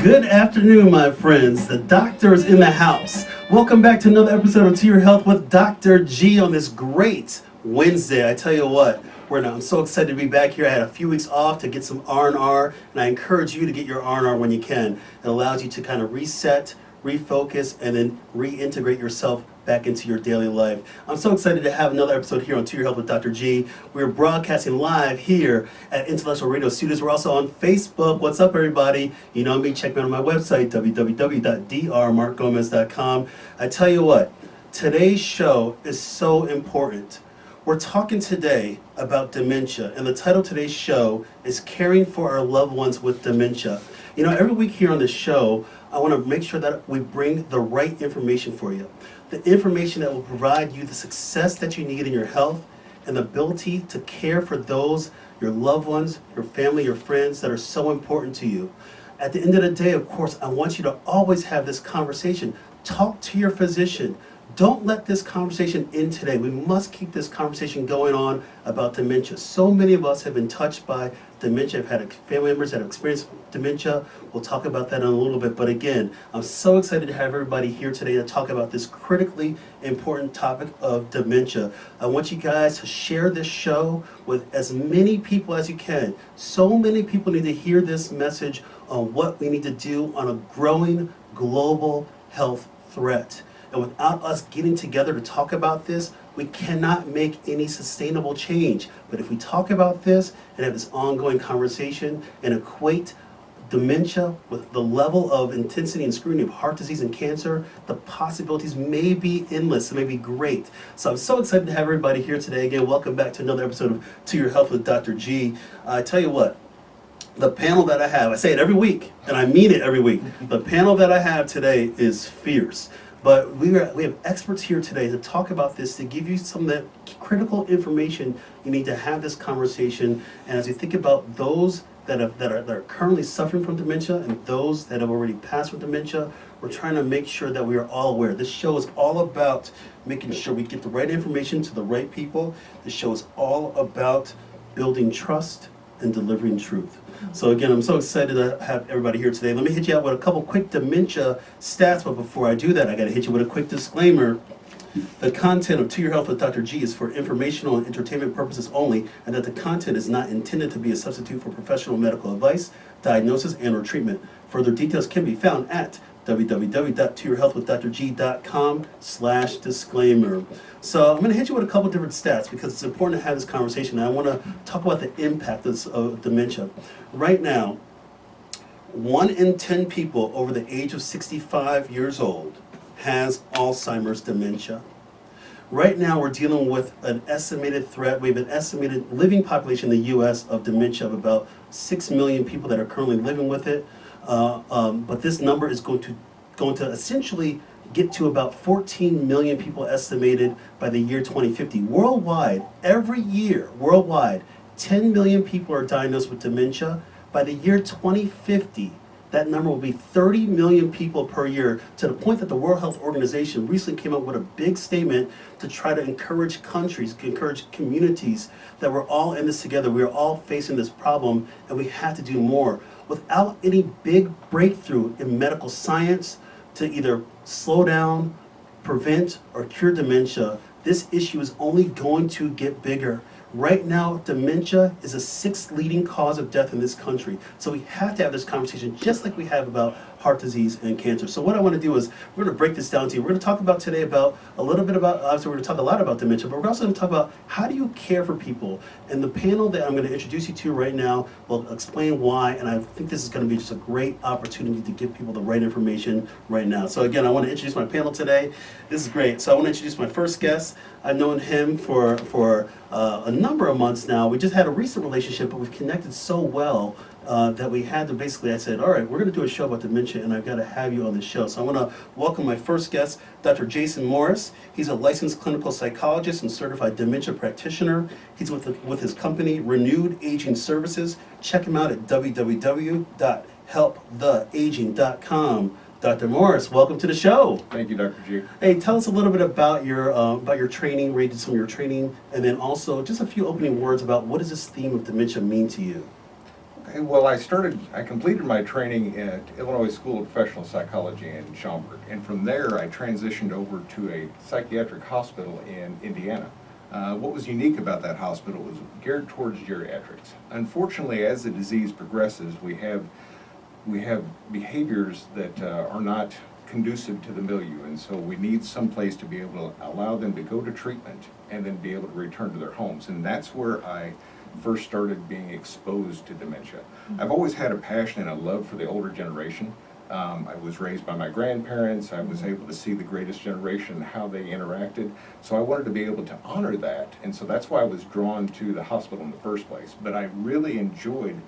Good afternoon, my friends. The doctor is in the house. Welcome back to another episode of To Your Health with Dr. G on this great Wednesday. I tell you what, I'm so excited to be back here. I had a few weeks off to get some R&R, and I encourage you to get your R&R when you can. It allows you to kind of reset, refocus, and then reintegrate yourself back into your daily life. I'm so excited to have another episode here on To Your Health with Dr. G. We're broadcasting live here at Intellectual Radio Studios. We're also on Facebook. What's up, everybody? You know me, check me out on my website, www.drmarkgomez.com. I tell you what, today's show is so important. We're talking today about dementia, and the title of today's show is Caring for Our Loved Ones with Dementia. You know, every week here on the show, I want to make sure that we bring the right information for you. The information that will provide you the success that you need in your health and the ability to care for those, your loved ones, your family, your friends that are so important to you. At the end of the day, of course, I want you to always have this conversation. Talk to your physician. Don't let this conversation end today. We must keep this conversation going on about dementia. So many of us have been touched by dementia. I've had family members that have experienced dementia. We'll talk about that in a little bit. But again, I'm so excited to have everybody here today to talk about this critically important topic of dementia. I want you guys to share this show with as many people as you can. So many people need to hear this message on what we need to do on a growing global health threat. And without us getting together to talk about this, we cannot make any sustainable change. But if we talk about this and have this ongoing conversation and equate dementia with the level of intensity and scrutiny of heart disease and cancer, the possibilities may be endless. It may be great. So I'm so excited to have everybody here today. Again, welcome back to another episode of To Your Health with Dr. G. I tell you what, the panel that I have, I say it every week, and I mean it every week. The panel that I have today is fierce. But we have experts here today to talk about this, to give you some of the critical information you need to have this conversation. And as you think about those that are currently suffering from dementia and those that have already passed with dementia, we're trying to make sure that we are all aware. This show is all about making sure we get the right information to the right people. This show is all about building trust and delivering truth. So again, I'm so excited to have everybody here today. Let me hit you out with a couple quick dementia stats, but before I do that, I got to hit you with a quick disclaimer. The content of To Your Health with Dr. G is for informational and entertainment purposes only, and that the content is not intended to be a substitute for professional medical advice, diagnosis, and or treatment. Further details can be found at www.toyourhealthwithdrg.com/disclaimer. So I'm going to hit you with a couple different stats because it's important to have this conversation. And I want to talk about the impact of dementia. Right now, 1 in 10 people over the age of 65 years old has Alzheimer's dementia. Right now, we're dealing with an estimated threat. We have an estimated living population in the U.S. of dementia of about 6 million people that are currently living with it. But this number is going to essentially get to about 14 million people estimated by the year 2050. Worldwide, every year, worldwide, 10 million people are diagnosed with dementia. By the year 2050, that number will be 30 million people per year, to the point that the World Health Organization recently came up with a big statement to try to encourage countries, encourage communities that we're all in this together. We're all facing this problem, and we have to do more. Without any big breakthrough in medical science to either slow down, prevent, or cure dementia, this issue is only going to get bigger. Right now, dementia is the 6th leading cause of death in this country. So we have to have this conversation just like we have about heart disease and cancer. So what I want to do is we're going to break this down to you. We're going to talk about today about obviously we're going to talk a lot about dementia, but we're also going to talk about how do you care for people. And the panel that I'm going to introduce you to right now will explain why, and I think this is going to be just a great opportunity to give people the right information right now. So again, I want to introduce my panel today. This is great. So I want to introduce my first guest. I've known him for a number of months now. We just had a recent relationship, but we've connected so well that we had to basically, I said, all right, we're going to do a show about dementia, and I've got to have you on the show. So I want to welcome my first guest, Dr. Jason Morris. He's a licensed clinical psychologist and certified dementia practitioner. He's with his company, Renewed Aging Services. Check him out at www.helptheaging.com. Dr. Morris, welcome to the show. Thank you, Dr. G. Hey, tell us a little bit about your training, where you did some of your training, and then also just a few opening words about what does this theme of dementia mean to you? Okay, well, I completed my training at Illinois School of Professional Psychology in Schaumburg, and from there I transitioned over to a psychiatric hospital in Indiana. What was unique about that hospital was geared towards geriatrics. Unfortunately, as the disease progresses, we have behaviors that are not conducive to the milieu, and so we need some place to be able to allow them to go to treatment and then be able to return to their homes, and that's where I first started being exposed to dementia. I've always had a passion and a love for the older generation. I was raised by my grandparents. I was able to see the greatest generation and how they interacted. So I wanted to be able to honor that. And so that's why I was drawn to the hospital in the first place. But I really enjoyed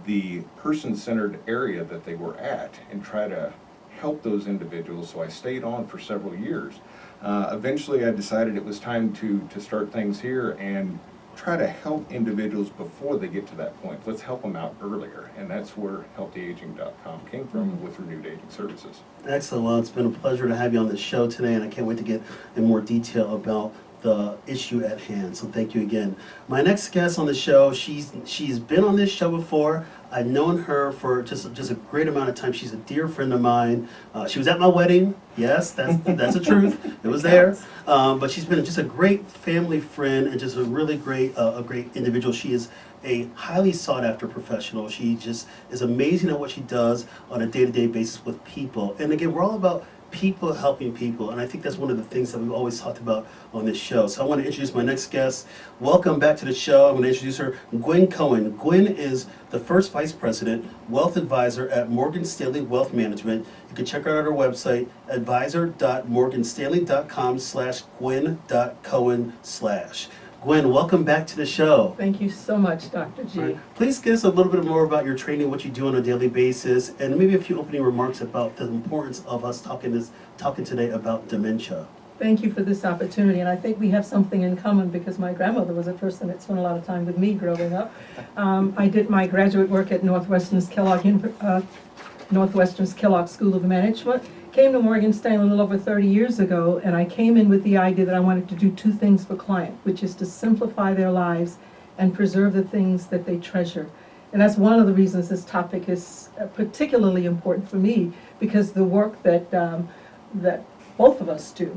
the person-centered area that they were at and try to help those individuals. So I stayed on for several years. Eventually I decided it was time to start things here and try to help individuals before they get to that point. Let's help them out earlier, and that's where healthyaging.com came from with Renewed Aging Services. Excellent. Well, it's been a pleasure to have you on the show today, and I can't wait to get in more detail about the issue at hand. So thank you again. My next guest on the show, she's been on this show before. I've known her for just a great amount of time. She's a dear friend of mine. She was at my wedding. Yes, that's the truth. It was there. But she's been just a great family friend and just a really great individual. She is a highly sought after professional. She just is amazing at what she does on a day-to-day basis with people. And again, we're all about people helping people, and I think that's one of the things that we've always talked about on this show. So I want to introduce my next guest. Welcome back to the show. I'm going to introduce her, Gwen Cohen. Gwen is the first Vice President, Wealth Advisor at Morgan Stanley Wealth Management. You can check her out at our website, advisor.morganstanley.com/gwen.cohen/. Gwen, welcome back to the show. Thank you so much, Dr. G. Right. Please give us a little bit more about your training, what you do on a daily basis, and maybe a few opening remarks about the importance of us talking today about dementia. Thank you for this opportunity, and I think we have something in common because my grandmother was a person that spent a lot of time with me growing up. I did my graduate work at Northwestern's Kellogg School of Management. Came to Morgan Stanley a little over 30 years ago, and I came in with the idea that I wanted to do two things for clients, which is to simplify their lives and preserve the things that they treasure. And that's one of the reasons this topic is particularly important for me, because the work that both of us do,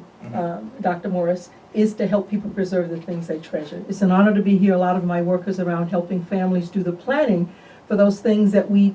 Dr. Morris, is to help people preserve the things they treasure. It's an honor to be here. A lot of my work is around helping families do the planning for those things that we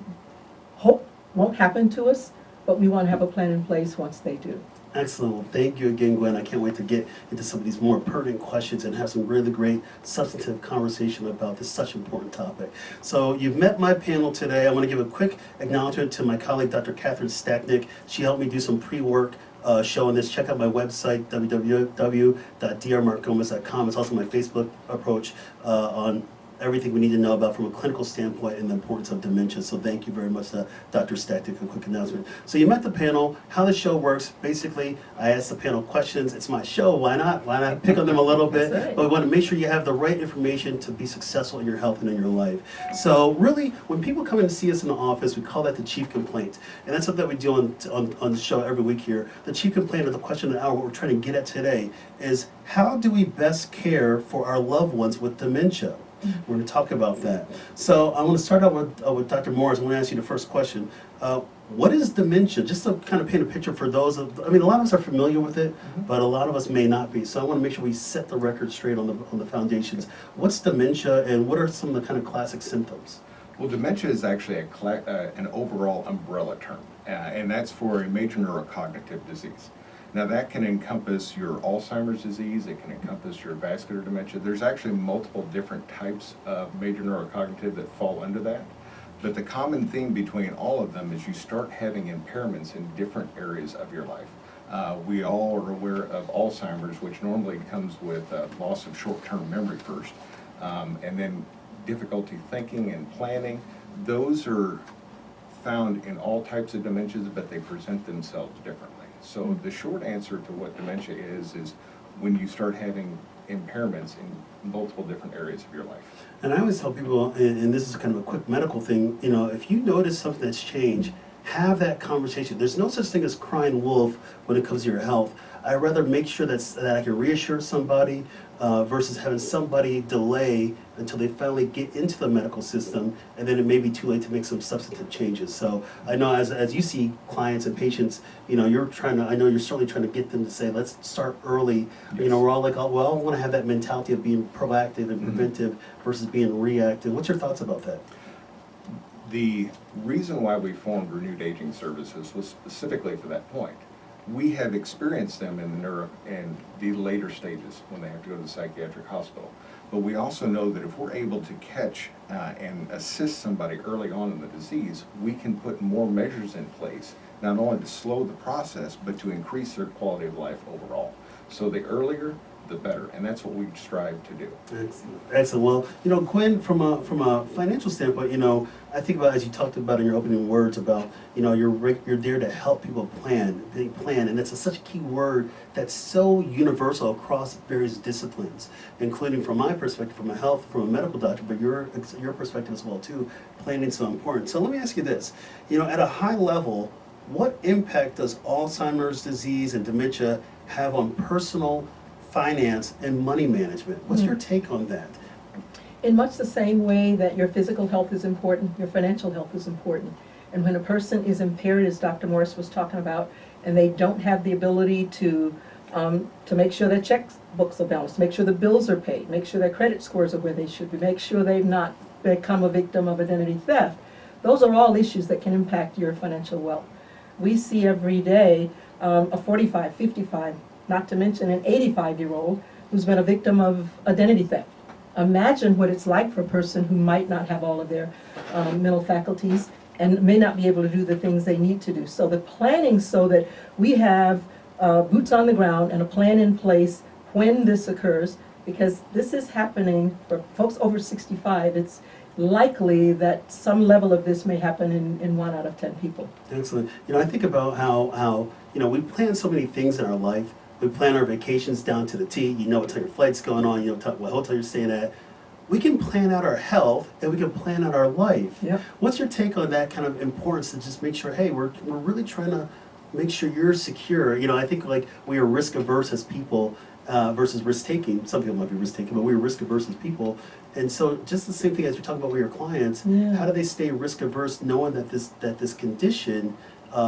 hope won't happen to us, but we want to have a plan in place once they do. Excellent. Well, thank you again, Gwen. I can't wait to get into some of these more pertinent questions and have some really great substantive conversation about this such important topic. So you've met my panel today. I want to give a quick acknowledgement to my colleague, Dr. Catherine Stacknick. She helped me do some pre-work showing this. Check out my website, www.drmarkgomez.com. It's also my Facebook approach on everything we need to know about from a clinical standpoint and the importance of dementia. So thank you very much to Dr. Stacknick. A quick announcement. So you met the panel. How the show works, basically, I ask the panel questions. It's my show. Why not? Why not pick on them a little bit? Right. But we want to make sure you have the right information to be successful in your health and in your life. So really, when people come in to see us in the office, we call that the chief complaint. And that's something that we do on the show every week here. The chief complaint, or the question of the hour, what we're trying to get at today is, how do we best care for our loved ones with dementia? We're going to talk about that. So I want to start out with Dr. Morris. I want to ask you the first question. What is dementia? Just to kind of paint a picture for those a lot of us are familiar with it, but a lot of us may not be. So I want to make sure we set the record straight on the foundations. What's dementia, and what are some of the kind of classic symptoms? Well, dementia is actually an overall umbrella term, and that's for a major neurocognitive disease. Now that can encompass your Alzheimer's disease, it can encompass your vascular dementia. There's actually multiple different types of major neurocognitive that fall under that. But the common theme between all of them is you start having impairments in different areas of your life. We all are aware of Alzheimer's, which normally comes with loss of short-term memory first, and then difficulty thinking and planning. Those are found in all types of dementias, but they present themselves differently. So the short answer to what dementia is when you start having impairments in multiple different areas of your life. And I always tell people, and this is kind of a quick medical thing, if you notice something that's changed, have that conversation. There's no such thing as crying wolf when it comes to your health. I'd rather make sure that I can reassure somebody versus having somebody delay until they finally get into the medical system, and then it may be too late to make some substantive changes. So I know as you see clients and patients, I know you're certainly trying to get them to say, let's start early. Yes. We're all like, oh, well, I want to have that mentality of being proactive and preventive versus being reactive. What's your thoughts about that? The reason why we formed Renewed Aging Services was specifically for that point. We have experienced them in the later stages when they have to go to the psychiatric hospital. But we also know that if we're able to catch and assist somebody early on in the disease, we can put more measures in place, not only to slow the process, but to increase their quality of life overall. So the earlier, the better, and that's what we strive to do. Excellent. Excellent. Well, Gwen, from a financial standpoint, I think about, as you talked about in your opening words about, you're there to help people plan, and it's such a key word that's so universal across various disciplines, including from my perspective, from a medical doctor, but your perspective as well too. Planning is so important. So let me ask you this: at a high level, what impact does Alzheimer's disease and dementia have on personal finance and money management? What's your take on that? In much the same way that your physical health is important, your financial health is important. And when a person is impaired, as Dr. Morris was talking about, and they don't have the ability to make sure their checkbooks are balanced, make sure the bills are paid, make sure their credit scores are where they should be, make sure they've not become a victim of identity theft, those are all issues that can impact your financial wealth. We see every day a 45, 55, not to mention an 85-year-old who's been a victim of identity theft. Imagine what it's like for a person who might not have all of their mental faculties and may not be able to do the things they need to do. So the planning so that we have boots on the ground and a plan in place when this occurs, because this is happening for folks over 65, it's likely that some level of this may happen in 1 out of 10 people. Excellent. I think about how we plan so many things in our life. We plan our vacations down to the T. You know what time your flight's going on. You know what hotel you're staying at. We can plan out our health and we can plan out our life. Yep. What's your take on that kind of importance to just make sure, hey, we're really trying to make sure you're secure. I think like we are risk averse as people versus risk taking. Some people might be risk taking, but we are risk averse as people. And so just the same thing as you're talking about with your clients, how do they stay risk averse knowing that this condition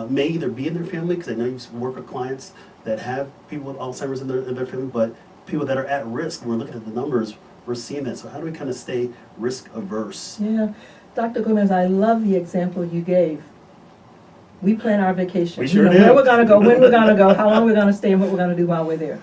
may either be in their family, because I know you work with clients that have people with Alzheimer's in their family, but people that are at risk. When we're looking at the numbers, we're seeing that. So how do we kind of stay risk averse? Yeah, Dr. Gomez, I love the example you gave. We plan our vacation. We sure do. Where we're going to go, when we're going to go, how long we're going to stay, and what we're going to do while we're there.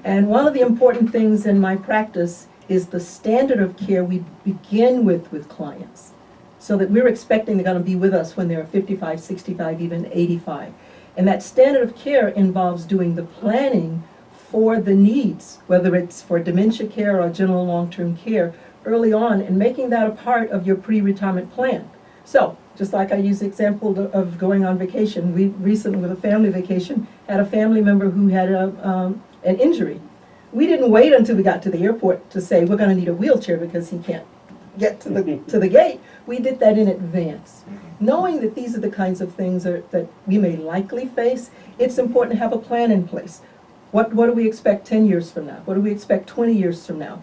And one of the important things in my practice is the standard of care we begin with clients, so that we're expecting they're going to be with us when they're 55, 65, even 85. And that standard of care involves doing the planning for the needs, whether it's for dementia care or general long-term care, early on, and making that a part of your pre-retirement plan. So, just like I use the example of going on vacation, we recently, with a family vacation, had a family member who had an injury. We didn't wait until we got to the airport to say we're going to need a wheelchair because he can't get to the gate. We did that in advance. Knowing that these are the kinds of things that we may likely face, it's important to have a plan in place. What do we expect 10 years from now? What do we expect 20 years from now?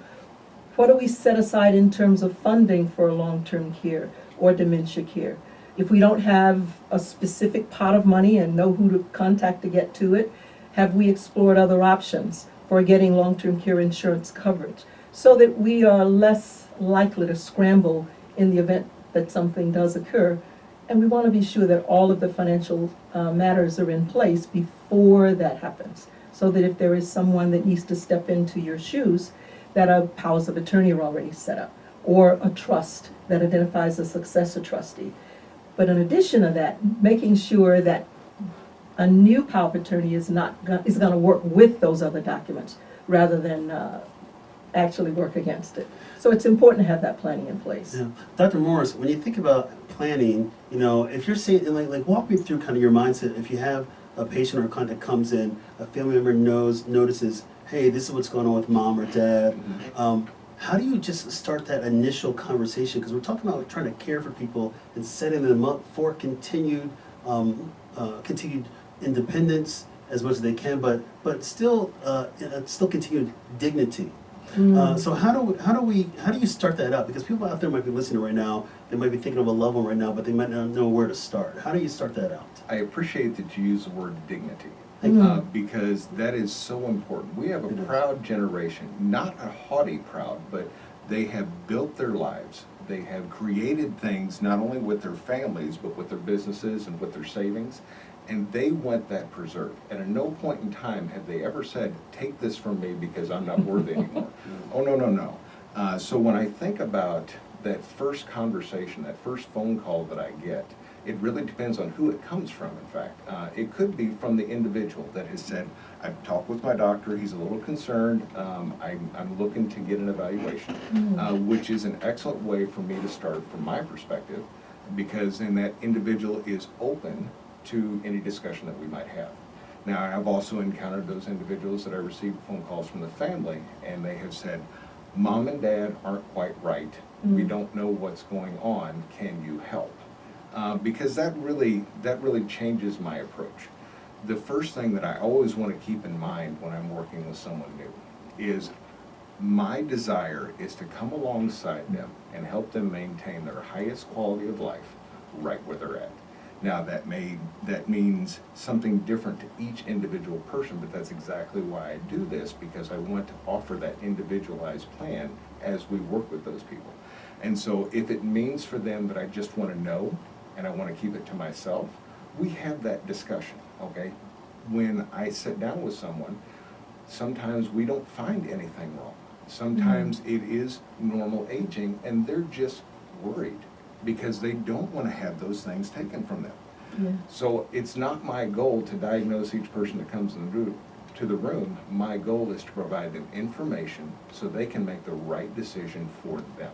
What do we set aside in terms of funding for long-term care or dementia care? If we don't have a specific pot of money and know who to contact to get to it, have we explored other options for getting long-term care insurance coverage so that we are less likely to scramble in the event that something does occur? And we want to be sure that all of the financial matters are in place before that happens, so that if there is someone that needs to step into your shoes, that a powers of attorney are already set up, or a trust that identifies a successor trustee. But in addition to that, making sure that a new power of attorney is going to work with those other documents rather than actually work against it. So it's important to have that planning in place. Yeah. Dr. Morris, when you think about planning, if you're saying, like walk me through kind of your mindset. If you have a patient or a client that comes in, a family member notices, hey, this is what's going on with mom or dad. How do you just start that initial conversation? Because we're talking about trying to care for people and setting them up for continued continued independence as much as they can, but still continued dignity. So how do you start that out? Because people out there might be listening right now, they might be thinking of a loved one right now, but they might not know where to start. How do you start that out? I appreciate that you use the word dignity, because that is so important. We have a proud generation, not a haughty proud, but they have built their lives. They have created things not only with their families, but with their businesses and with their savings, and they want that preserved. And at no point in time have they ever said, take this from me because I'm not worthy anymore. Oh, no, no, no. So when I think about that first conversation, that first phone call that I get, it really depends on who it comes from, in fact. It could be from the individual that has said, I've talked with my doctor, he's a little concerned, I'm looking to get an evaluation, which is an excellent way for me to start from my perspective, because then that individual is open to any discussion that we might have. Now, I've also encountered those individuals that I received phone calls from the family, and they have said, Mom and Dad aren't quite right, we don't know what's going on, can you help? Because that really changes my approach. The first thing that I always want to keep in mind when I'm working with someone new is my desire is to come alongside them and help them maintain their highest quality of life right where they're at. Now that means something different to each individual person, but that's exactly why I do this, because I want to offer that individualized plan as we work with those people. And so if it means for them that I just want to know and I want to keep it to myself, we have that discussion, okay? When I sit down with someone, sometimes we don't find anything wrong. Sometimes it is normal aging and they're just worried because they don't want to have those things taken from them. Yeah. So it's not my goal to diagnose each person that comes to the room. My goal is to provide them information so they can make the right decision for them.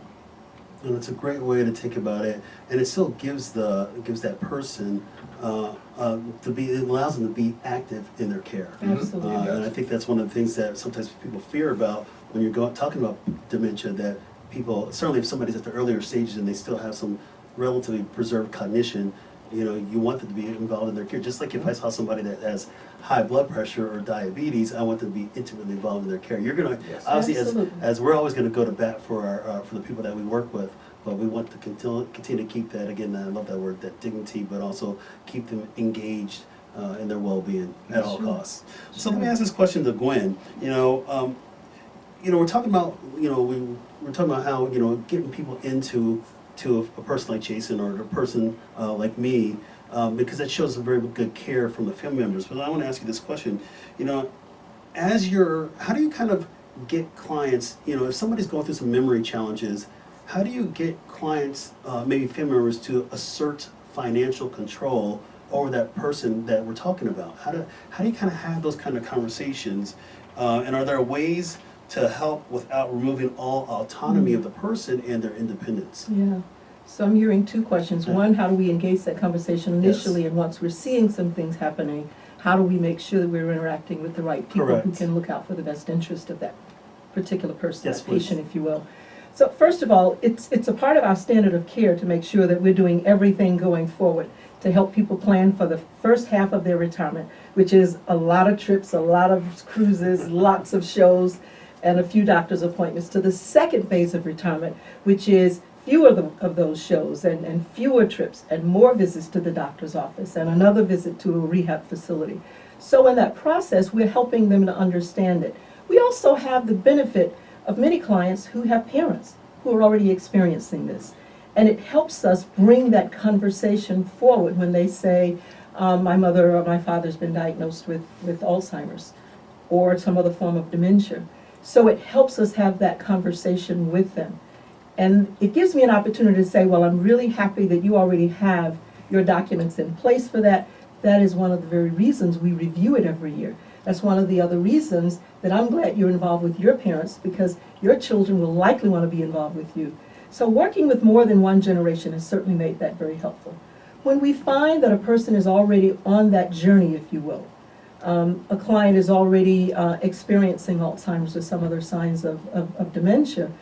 And it's a great way to think about it, and it still gives that person it allows them to be active in their care. Absolutely. And I think that's one of the things that sometimes people fear about when you're talking about dementia, that people, certainly if somebody's at the earlier stages and they still have some relatively preserved cognition, you want them to be involved in their care. Just like if I saw somebody that has high blood pressure or diabetes, I want them to be intimately involved in their care. You're going to, obviously, as we're always going to go to bat for the people that we work with, but we want to continue to keep that, again, I love that word, that dignity, but also keep them engaged in their well-being at all costs. So let me ask this question to Gwen. We're talking about, we're talking about how, getting people into a person like Jason or a person like me, because that shows a very good care from the family members. But I want to ask you this question, how do you kind of get clients, if somebody's going through some memory challenges, how do you get clients, maybe family members, to assert financial control over that person that we're talking about? How do you kind of have those kind of conversations? And are there ways to help without removing all autonomy of the person and their independence? Yeah. So I'm hearing two questions. One, how do we engage that conversation initially? Yes. And once we're seeing some things happening, how do we make sure that we're interacting with the right people who Correct. can look out for the best interest of that particular person, Yes, that patient, please. if you will? So first of all, it's a part of our standard of care to make sure that we're doing everything going forward to help people plan for the first half of their retirement, which is a lot of trips, a lot of cruises, lots of shows, and a few doctor's appointments, to the second phase of retirement, which is fewer of those shows and fewer trips and more visits to the doctor's office and another visit to a rehab facility. So in that process, we're helping them to understand it. We also have the benefit of many clients who have parents who are already experiencing this. And it helps us bring that conversation forward when they say, my mother or my father's been diagnosed with Alzheimer's or some other form of dementia. So it helps us have that conversation with them. And it gives me an opportunity to say, well, I'm really happy that you already have your documents in place for that. That is one of the very reasons we review it every year. That's one of the other reasons that I'm glad you're involved with your parents, because your children will likely want to be involved with you. So working with more than one generation has certainly made that very helpful. When we find that a person is already on that journey, if you will, a client is already experiencing Alzheimer's or some other signs of dementia,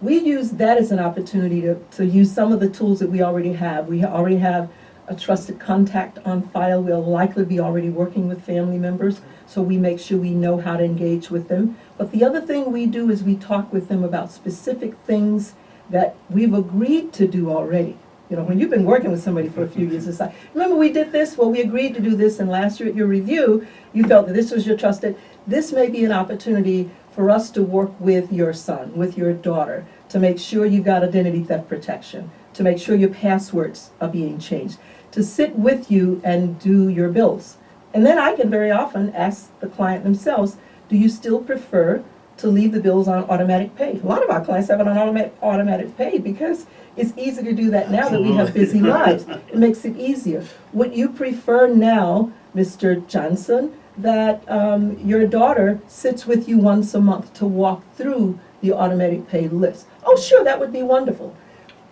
we use that as an opportunity to use some of the tools that we already have. We already have a trusted contact on file. We'll likely be already working with family members, so we make sure we know how to engage with them. But the other thing we do is we talk with them about specific things that we've agreed to do already. You know, when you've been working with somebody for a few years, it's like, remember we did this? Well, we agreed to do this, and last year at your review, you felt that this was your trusted. This may be an opportunity for us to work with your son, with your daughter, to make sure you've got identity theft protection, to make sure your passwords are being changed, to sit with you and do your bills. And then I can very often ask the client themselves, do you still prefer to leave the bills on automatic pay? A lot of our clients have it on automatic pay because it's easy to do that now that we have busy lives. It makes it easier. Would you prefer now, Mr. Johnson, that your daughter sits with you once a month to walk through the automatic pay list? Oh, sure, that would be wonderful.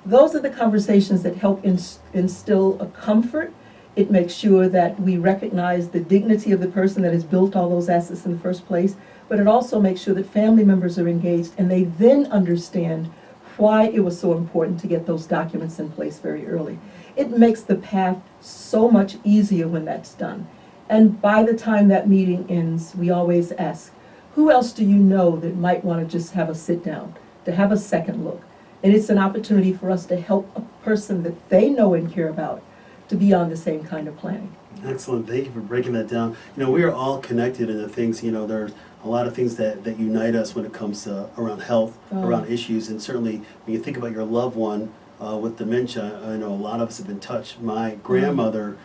Those are the conversations that help instill a comfort. It makes sure that we recognize the dignity of the person that has built all those assets in the first place, but it also makes sure that family members are engaged and they then understand why it was so important to get those documents in place very early. It makes the path so much easier when that's done. And by the time that meeting ends, we always ask, who else do you know that might want to just have a sit down, to have a second look? And it's an opportunity for us to help a person that they know and care about to be on the same kind of planning. Excellent. Thank you for breaking that down. You know, we are all connected in the things, you know, there's a lot of things that unite us when it comes to around health, around issues. And certainly when you think about your loved one with dementia, I know a lot of us have been touched. My grandmother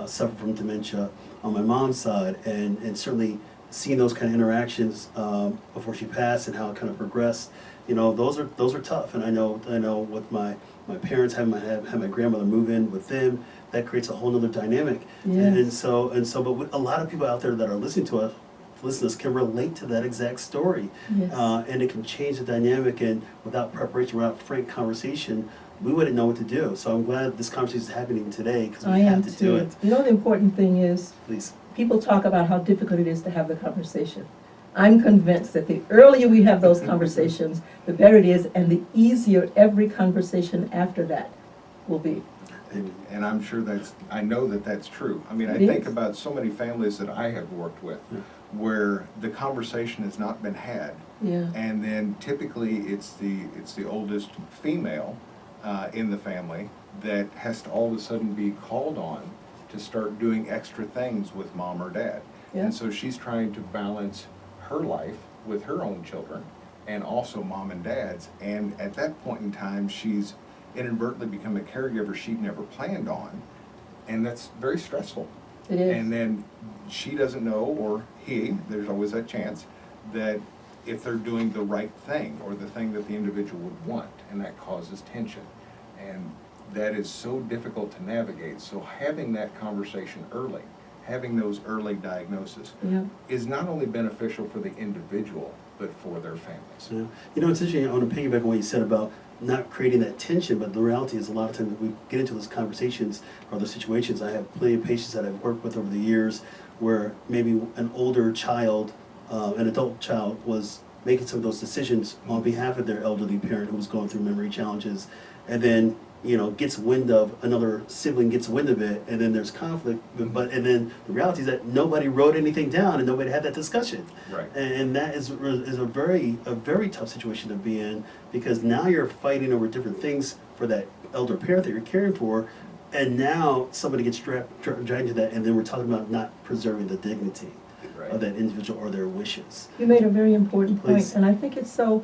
suffered from dementia on my mom's side, and certainly seeing those kind of interactions before she passed and how it kind of progressed, you know, those are tough. And I know with my parents having my grandmother move in with them, that creates a whole other dynamic. Yes. And so but a lot of people out there that are listening to us can relate to that exact story. Yes. And it can change the dynamic, and without preparation, without frank conversation, we wouldn't know what to do. So I'm glad this conversation is happening today because we have to do it. You know, the important thing is, Please. people talk about how difficult it is to have the conversation. I'm convinced that the earlier we have those conversations, the better it is, and the easier every conversation after that will be. And I'm sure I know that that's true. I mean, I It think is. about so many families that I have worked with where the conversation has not been had. Yeah. And then typically it's the oldest female in the family that has to all of a sudden be called on to start doing extra things with mom or dad. Yeah. And so she's trying to balance her life with her own children and also mom and dad's. And at that point in time, she's inadvertently become a caregiver she'd never planned on. And that's very stressful. It is. And then she doesn't know, or he, there's always that chance, that if they're doing the right thing or the thing that the individual would want, and that causes tension. And that is so difficult to navigate. So having that conversation early, having those early diagnoses, Yeah. is not only beneficial for the individual, but for their families. Yeah. You know, it's interesting. I want to piggyback on what you said about not creating that tension, but the reality is a lot of times we get into those conversations or those situations. I have plenty of patients that I've worked with over the years where maybe an older child, an adult child, was making some of those decisions on behalf of their elderly parent who was going through memory challenges, and then, you know, gets wind of, another sibling gets wind of it, and then there's conflict, and then the reality is that nobody wrote anything down and nobody had that discussion. Right. And that is a very tough situation to be in, because now you're fighting over different things for that elder parent that you're caring for, and now somebody gets dragged into that, and then we're talking about not preserving the dignity Right. of that individual or their wishes. You made a very important point, Please. and I think it's so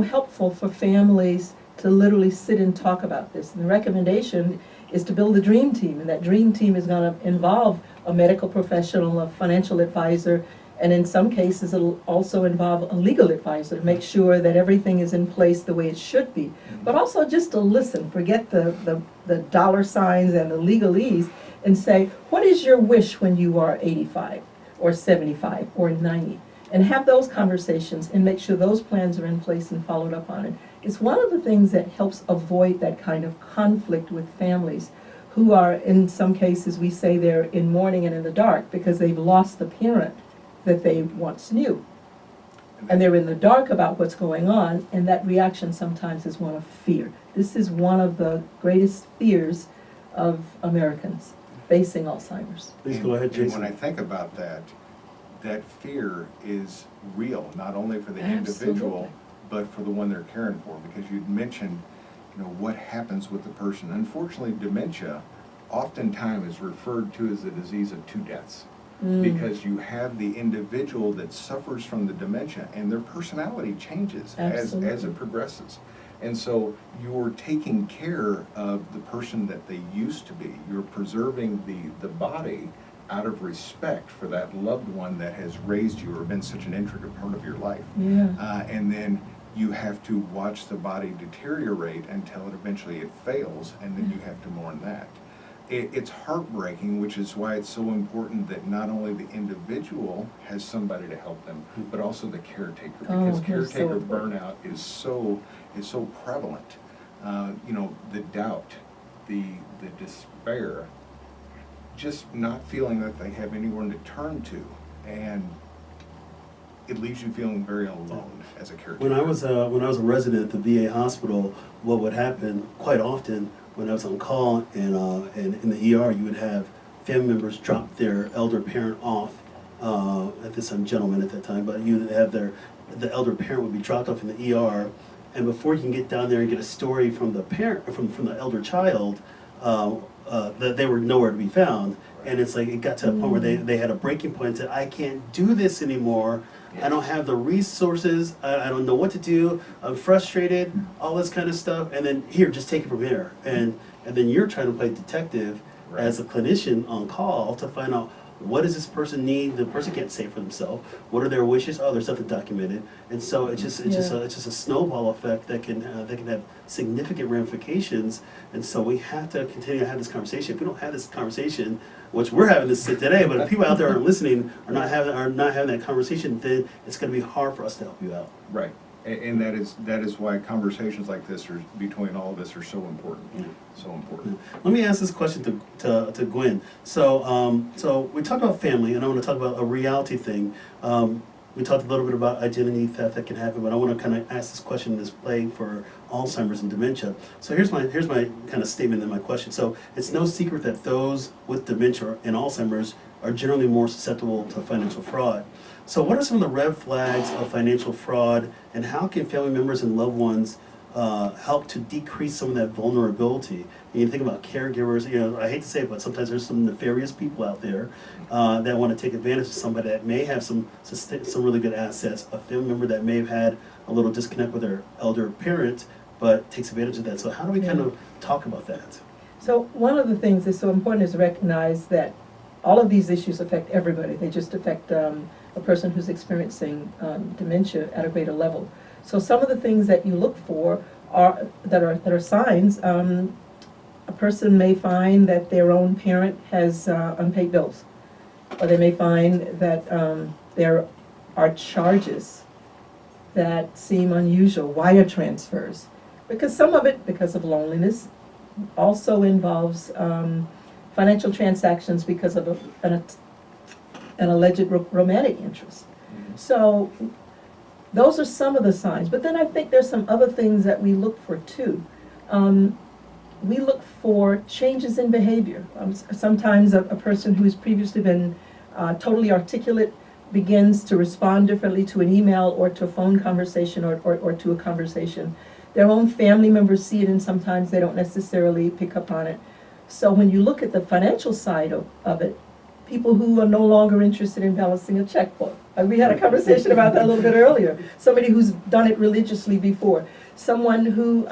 helpful for families to literally sit and talk about this. And the recommendation is to build a dream team, and that dream team is going to involve a medical professional, a financial advisor, and in some cases it'll also involve a legal advisor to make sure that everything is in place the way it should be. But also just to listen, forget the dollar signs and the legalese, and say, what is your wish when you are 85 or 75 or 90? And have those conversations and make sure those plans are in place and followed up on it. It's one of the things that helps avoid that kind of conflict with families who are, in some cases, we say they're in mourning and in the dark because they've lost the parent that they once knew. And they're in the dark about what's going on, and that reaction sometimes is one of fear. This is one of the greatest fears of Americans facing Alzheimer's. Please go ahead, And when I Jason. think about that, that fear is real, not only for the Absolutely. individual, but for the one they're caring for, because you'd mentioned, what happens with the person. Unfortunately, dementia oftentimes is referred to as a disease of two deaths, because you have the individual that suffers from the dementia and their personality changes as Absolutely. it progresses. And so you're taking care of the person that they used to be. You're preserving the body out of respect for that loved one that has raised you or been such an intricate part of your life. Yeah. And then you have to watch the body deteriorate until eventually it fails, and then you have to mourn that. It's heartbreaking, which is why it's so important that not only the individual has somebody to help them, but also the caretaker, because Oh, that's so caretaker important. burnout is so prevalent. The doubt, the despair, just not feeling that they have anyone to turn to, and it leaves you feeling very alone as a caretaker. When I was a resident at the VA hospital, what would happen quite often when I was on call and in the ER, you would have family members drop their elder parent off. At this, I'm a gentleman at that time, but you would have the elder parent would be dropped off in the ER, and before you can get down there and get a story from the parent, from the elder child, that they were nowhere to be found. And it's like it got to a point where they had a breaking point and said, I can't do this anymore. I don't have the resources. I don't know what to do. I'm frustrated, all this kind of stuff. And then here, just take it from here. And then you're trying to play detective as a clinician on call to find out what does this person need. The person can't say for themselves. What are their wishes? Oh, there's something documented. And so it's just a snowball effect that can have significant ramifications. And so we have to continue to have this conversation. If we don't have this conversation, which we're having this today, but if people out there aren't listening, are not having that conversation, then it's going to be hard for us to help you out. Right, and that is why conversations like this between all of us are so important, so important. Let me ask this question to Gwen. So we talked about family, and I want to talk about a reality thing. We talked a little bit about identity theft that can happen, but I want to kind of ask this question, this play for Alzheimer's and dementia. So here's my kind of statement in my question. So it's no secret that those with dementia and Alzheimer's are generally more susceptible to financial fraud. So what are some of the red flags of financial fraud, and how can family members and loved ones help to decrease some of that vulnerability? And you think about caregivers, I hate to say it, but sometimes there's some nefarious people out there that want to take advantage of somebody that may have some really good assets, a family member that may have had a little disconnect with their elder parent, but takes advantage of that. So how do we kind of talk about that? So one of the things that's so important is to recognize that all of these issues affect everybody. They just affect a person who's experiencing dementia at a greater level. So some of the things that you look for that are signs. A person may find that their own parent has unpaid bills, or they may find that there are charges that seem unusual, wire transfers, because some of it, because of loneliness, also involves financial transactions because of an alleged romantic interest. So those are some of the signs. But then I think there's some other things that we look for too. We look for changes in behavior. Sometimes a person who's previously been totally articulate begins to respond differently to an email or to a phone conversation or to a conversation. Their own family members see it, and sometimes they don't necessarily pick up on it. So when you look at the financial side of it, people who are no longer interested in balancing a checkbook. We had a conversation about that a little bit earlier. Somebody who's done it religiously before. Someone who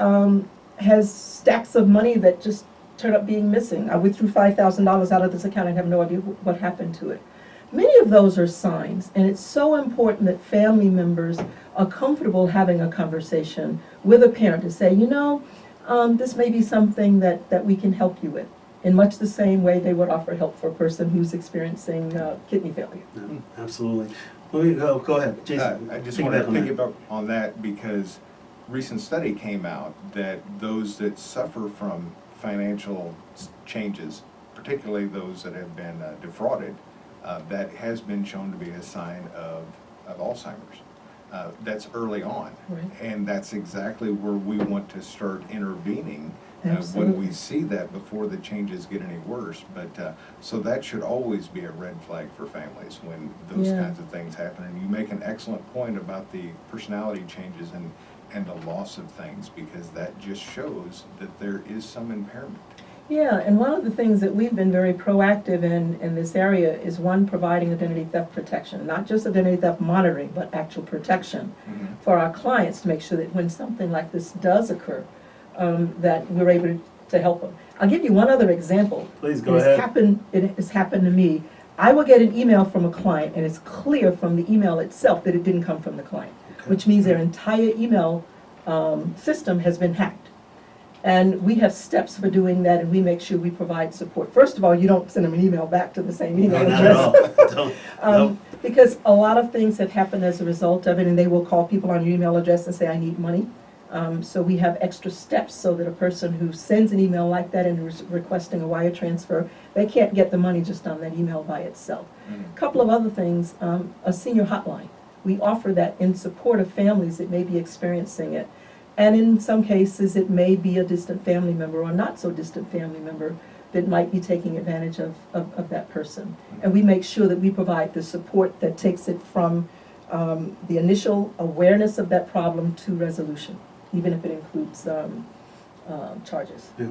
has stacks of money that just turn up being missing. I withdrew $5,000 out of this account and have no idea what happened to it. Many of those are signs, and it's so important that family members are comfortable having a conversation with a parent to say, this may be something that we can help you with, in much the same way they would offer help for a person who's experiencing kidney failure. Yeah, absolutely. Let me go ahead, Jason. I just want to piggyback on that because recent study came out that those that suffer from financial changes, particularly those that have been defrauded, that has been shown to be a sign of Alzheimer's. That's early on, Right. and that's exactly where we want to start intervening when Absolutely. we see that before the changes get any worse. But so that should always be a red flag for families when those Yeah. kinds of things happen. And you make an excellent point about the personality changes and the loss of things, because that just shows that there is some impairment. Yeah, and one of the things that we've been very proactive in this area is, one, providing identity theft protection, not just identity theft monitoring, but actual protection for our clients to make sure that when something like this does occur, that we're able to help them. I'll give you one other example. Please go It has ahead. It has happened to me. I will get an email from a client, and it's clear from the email itself that it didn't come from the client, which means their entire email system has been hacked. And we have steps for doing that, and we make sure we provide support. First of all, you don't send them an email back to the same email No, not at address. all. Don't. Because a lot of things have happened as a result of it, and they will call people on your email address and say, I need money. So we have extra steps so that a person who sends an email like that and is requesting a wire transfer, they can't get the money just on that email by itself. A couple of other things, a senior hotline. We offer that in support of families that may be experiencing it. And in some cases, it may be a distant family member or not so distant family member that might be taking advantage of that person. And we make sure that we provide the support that takes it from the initial awareness of that problem to resolution, even if it includes charges. Yeah.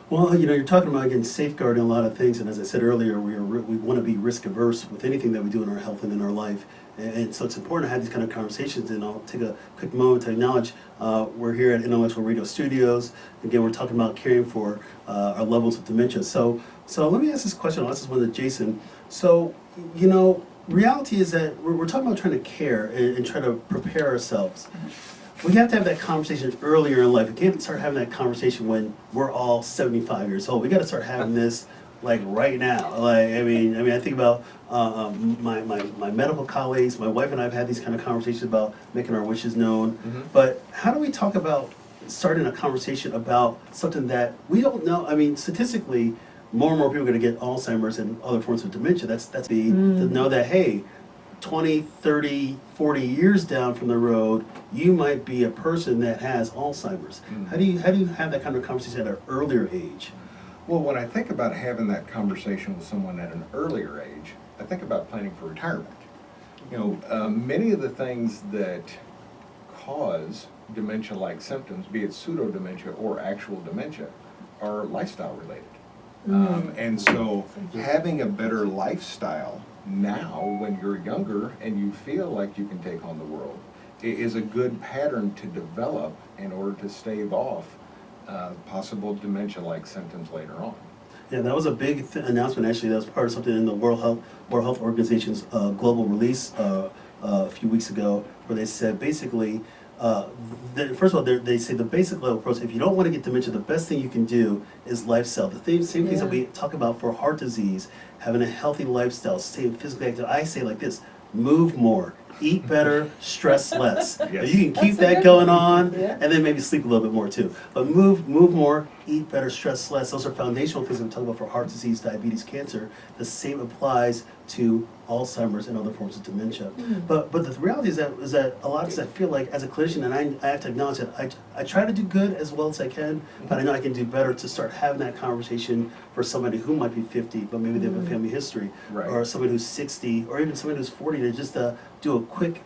Well, you're talking about, again, safeguarding a lot of things, and as I said earlier, we want to be risk averse with anything that we do in our health and in our life. And so it's important to have these kind of conversations, and I'll take a quick moment to acknowledge we're here at Intellectual Radio Studios. Again, we're talking about caring for our loved ones with dementia. So let me ask this question. This is one to Jason. So, reality is that we're talking about trying to care and try to prepare ourselves. We have to have that conversation earlier in life. We can't start having that conversation when we're all 75 years old. We got to start having this like right now. I think about my medical colleagues. My wife and I have had these kind of conversations about making our wishes known. But how do we talk about starting a conversation about something that we don't know? I mean, statistically, more and more people are going to get Alzheimer's and other forms of dementia. To know that, hey, 20, 30, 40 years down from the road, you might be a person that has Alzheimer's. How do you have that kind of conversation at an earlier age? Well, when I think about having that conversation with someone at an earlier age, I think about planning for retirement. Many of the things that cause dementia-like symptoms, be it pseudo-dementia or actual dementia, are lifestyle related. And so having a better lifestyle now when you're younger and you feel like you can take on the world is a good pattern to develop in order to stave off possible dementia-like symptoms later on. Yeah, that was a big announcement. Actually, that was part of something in the World Health Organization's global release a few weeks ago, where they said basically, first of all, they say the basic level approach. If you don't want to get dementia, the best thing you can do is lifestyle. Same things that we talk about for heart disease, having a healthy lifestyle, staying physically active. I say like this: move more, eat better, stress less. Yes. You can keep That's a that good going one. on, Yeah. and then maybe sleep a little bit more too. But move more, eat better, stress less. Those are foundational things that we talk about for heart disease, diabetes, cancer. The same applies to Alzheimer's and other forms of dementia. But the reality is that a lot of times I feel like as a clinician, and I have to acknowledge that I try to do good as well as I can, but I know I can do better to start having that conversation for somebody who might be 50, but maybe they have a family history, Right. or somebody who's 60, or even somebody who's 40, to just do a quick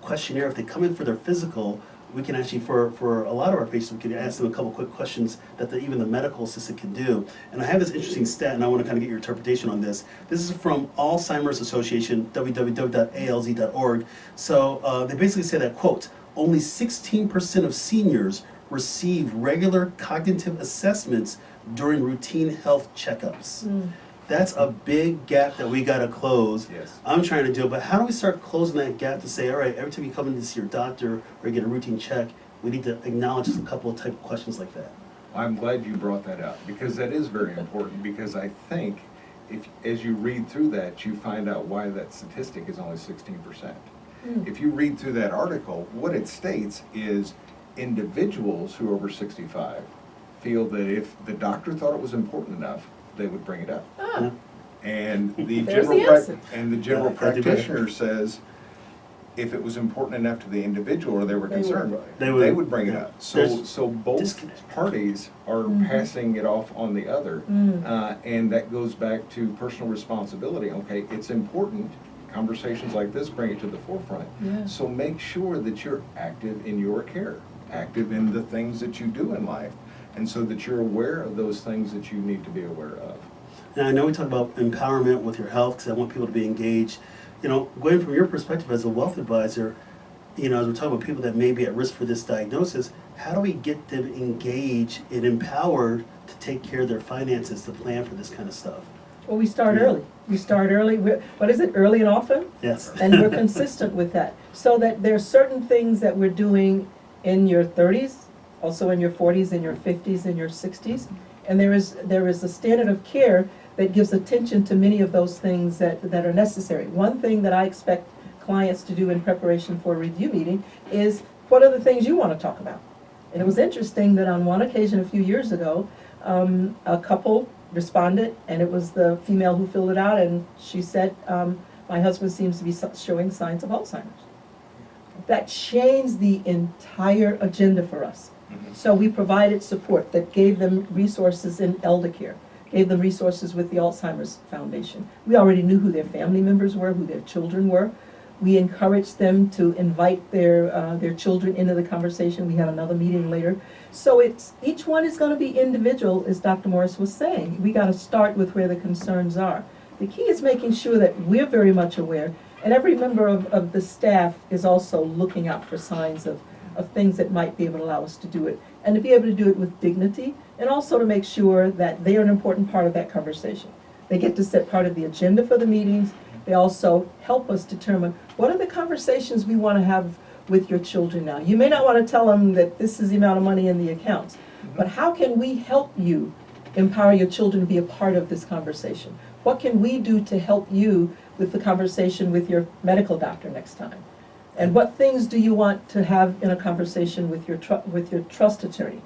questionnaire. If they come in for their physical, we can actually, for a lot of our patients, we can ask them a couple quick questions that even the medical assistant can do. And I have this interesting stat, and I want to kind of get your interpretation on this. This is from Alzheimer's Association, www.alz.org. So they basically say that, quote, only 16% of seniors receive regular cognitive assessments during routine health checkups. That's a big gap that we got to close. Yes. I'm trying to do it, but how do we start closing that gap to say, all right, every time you come in to see your doctor or get a routine check, we need to acknowledge a couple of type of questions like that? I'm glad you brought that up, because that is very important, because I think as you read through that, you find out why that statistic is only 16%. If you read through that article, what it states is individuals who are over 65 feel that if the doctor thought it was important enough, they would bring it up. And the There's general the answer. practitioner says, if it was important enough to the individual or they were They would. concerned, They they would- would bring it yeah. up. There's So both disconnect. parties are passing it off on the other. And that goes back to personal responsibility. Okay, it's important. Conversations like this bring it to the forefront. Yeah. So make sure that you're active in your care, active in the things that you do in life, and so that you're aware of those things that you need to be aware of. Now, I know we talk about empowerment with your health, because I want people to be engaged. You know, Gwen, from your perspective as a wealth advisor, you know, as we're talking about people that may be at risk for this diagnosis, how do we get them engaged and empowered to take care of their finances, to plan for this kind of stuff? Well, we start Yeah. early. We start early. What is it, early and often? Yes. And we're consistent with that. So that there are certain things that we're doing in your 30s, also in your 40s, in your 50s, in your 60s. And there is a standard of care that gives attention to many of those things that are necessary. One thing that I expect clients to do in preparation for a review meeting is, what are the things you want to talk about? And it was interesting that on one occasion a few years ago, a couple responded, and it was the female who filled it out, and she said, my husband seems to be showing signs of Alzheimer's. That changed the entire agenda for us. So we provided support that gave them resources in elder care, gave them resources with the Alzheimer's Foundation. We already knew who their family members were, who their children were. We encouraged them to invite their children into the conversation. We had another meeting later. So each one is going to be individual, as Dr. Morris was saying. We got to start with where the concerns are. The key is making sure that we're very much aware, and every member of the staff is also looking out for signs of things that might be able to allow us to do it, and to be able to do it with dignity, and also to make sure that they are an important part of that conversation. They get to set part of the agenda for the meetings. They also help us determine what are the conversations we want to have with your children now. You may not want to tell them that this is the amount of money in the accounts, but how can we help you empower your children to be a part of this conversation? What can we do to help you with the conversation with your medical doctor next time? And what things do you want to have in a conversation with your trust attorney?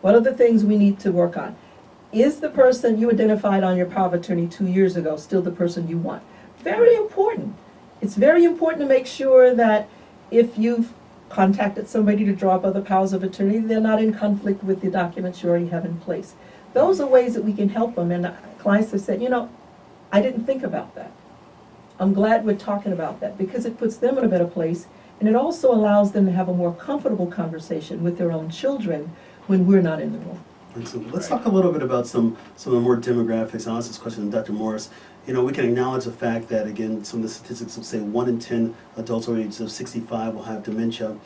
What are the things we need to work on? Is the person you identified on your power of attorney 2 years ago still the person you want? Very important. It's very important to make sure that if you've contacted somebody to draw up other powers of attorney, they're not in conflict with the documents you already have in place. Those are ways that we can help them. And clients have said, you know, I didn't think about that. I'm glad we're talking about that, because it puts them in a better place, and it also allows them to have a more comfortable conversation with their own children when we're not in the room. Excellent. Let's talk a little bit about some of the more demographics. I'll ask this question to Dr. Morris. You know, we can acknowledge the fact that, again, some of the statistics will say 1 in 10 adults over the age of 65 will have dementia.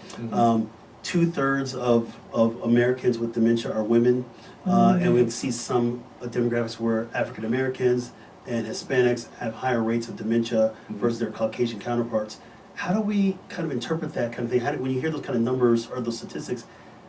2/3 of Americans with dementia are women. And we see some demographics where African Americans and Hispanics have higher rates of dementia versus their Caucasian counterparts. How do we kind of interpret that kind of thing? When you hear those kind of numbers or those statistics,